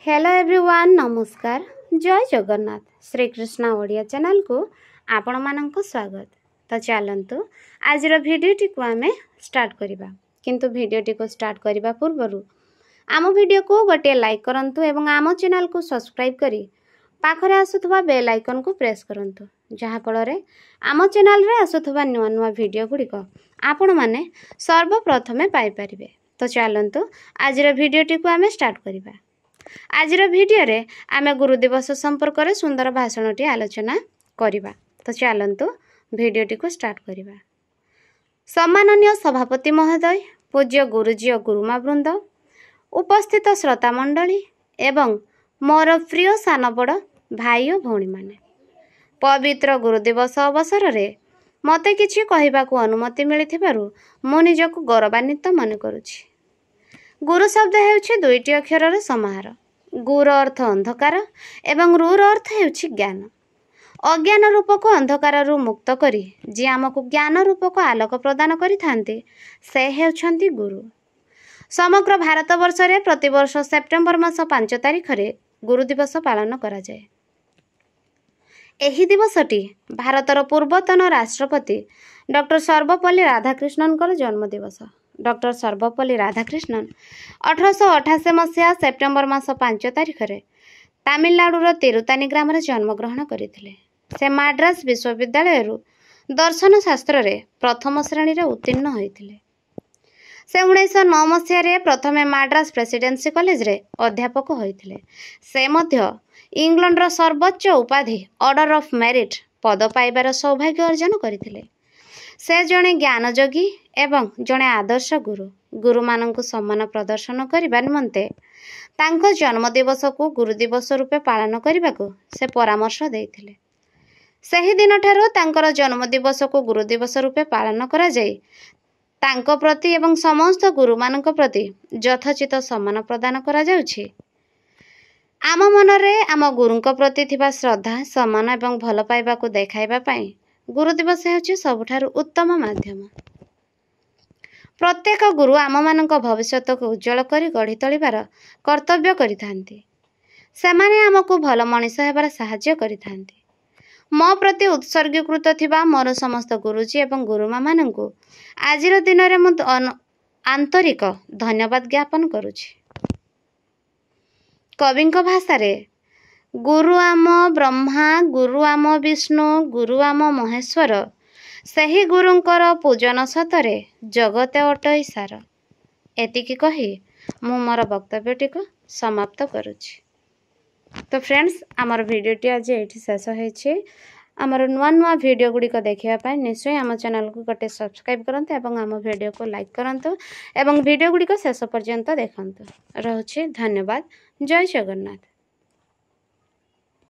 Hello everyone नमस्कार जय Jagannath Shrikrishna Odia channel को आपण मानक स्वागत। तो चलतु आज भिडटी को आम स्टार्ट करवा किंतु भिडटी को स्टार्ट करने पूर्व आम वीडियो को गोटे लाइक करंतु एवं आम चैनल को सब्सक्राइब करी पाखरे आसुथबा बेल आइकन को प्रेस करंतु जहाँ फल आम चैनल रे आसुथबा नुआ नुआ वीडियो गुड़िक आपण माने सर्वप्रथमे पाई परिबे। तो चलतु आज भिडटी को आम स्टार्ट करवा। आज भिडियो रे आमे गुरु दिवस संपर्क में सुंदर भाषणटी आलोचना करिबा। तो चलतु भिडियोटी को स्टार्ट करिबा। सम्माननीय सभापति महोदय, पूज्य गुरुजी और गुरुमा वृंद, उपस्थित श्रोता मंडली एवं मोर प्रिय सान बड़ भाई और भौणी माने, पवित्र गुरु दिवस अवसर रे मते किछि कहिबाकू अनुमति मिलिथिबारु मु निजकू गौरवान्वित मन करुछि। गुरु शब्द हेउछि दुईटी अक्षर समाहार। गुर अर्थ अंधकार एवं रूर अर्थ हेउछि ज्ञान। अज्ञान रूप को अंधकार रु मुक्त करी जी आमको ज्ञान रूप को आलोक प्रदान करिथांती से हेउछंती गुरु। समग्र भारत वर्ष रे प्रतिवर्ष सेप्टेम्बर मास 5 तारिख रे गुरु दिवस पालन करा जाए। एही दिवसटी भारतर पूर्वतन राष्ट्रपति डॉक्टर सर्वपल्ली राधाकृष्णन जन्म दिवस। डॉक्टर सर्वपल्ली राधाकृष्णन 1888 मसीहा सेप्टेम्बर मास 5 तारिख रे तमिलनाडुर तिरुतानी ग्राम रे जन्मग्रहण करथिले। से माड्रास विश्वविद्यालय दर्शन शास्त्र रे प्रथम श्रेणी रे उत्तीर्ण होइथिले। से 1909 मसीहा रे प्रथमे माड्रास प्रेसिडेंसी कॉलेज रे अध्यापक होइथिले। से मध्य इंग्लैंड सर्वोच्च उपाधि ऑर्डर ऑफ मेरिट पद पाइबार सौभाग्य अर्जन करथिले। से जड़े ज्ञानयोगी एवं जड़े आदर्श गुरु। गुरु मानक सम्मान प्रदर्शन करने निमंते तांको जन्म दिवस को गुरु दिवस रूपे पालन करने को से परामर्श देथिले। सही दिन ठारो तांकर जन्म दिवस को गुरु दिवस रूपे पालन करा जाय तांको प्रति एवं समस्त गुरु मानक प्रति यथोचित सम्मान प्रदान करा जाउछि। आम मन रे आम गुरुंक प्रति थिबा श्रद्धा सम्मान एवं भल पाइबा को देखाइबा पई गुरु दिवस हेउछि सबुठारु उत्तम माध्यम। प्रत्येक गुरु आम मानक भविष्यत को उज्जवल करी गढ़ी तोलिबार कर्तव्य करिथांती। सेमाने आमको भल मनीष हेबार सहाय्य करिथांती। मो प्रति उत्सर्गीकृत थिबा मोर समस्त गुरुजी एवं गुरुमा माननकु आजिर दिन रे मु आंतरिक धन्यवाद ज्ञापन करुछि। कविंक भाषा रे गुरु आम ब्रह्मा, गुरु आम विष्णु, गुरु आम महेश्वर, सही गुरुंकर पूजन सतरे जगते अटई सार। एतिकी कही मु मोर वक्तव्यटी को समाप्त करुछि। तो फ्रेंड्स आमर भिडियोटी आज ये शेष होइछि। आमर नुआ नुआ भिडियो गुड़िक देखा निश्चय आम चैनल को गोटे सब्सक्राइब करंतु एवं आम भिडियो को लाइक करंतु एवं भिडियो गुड़िक शेष पर्यंत देखंतु। रहुछि धन्यवाद। जय जगन्नाथ।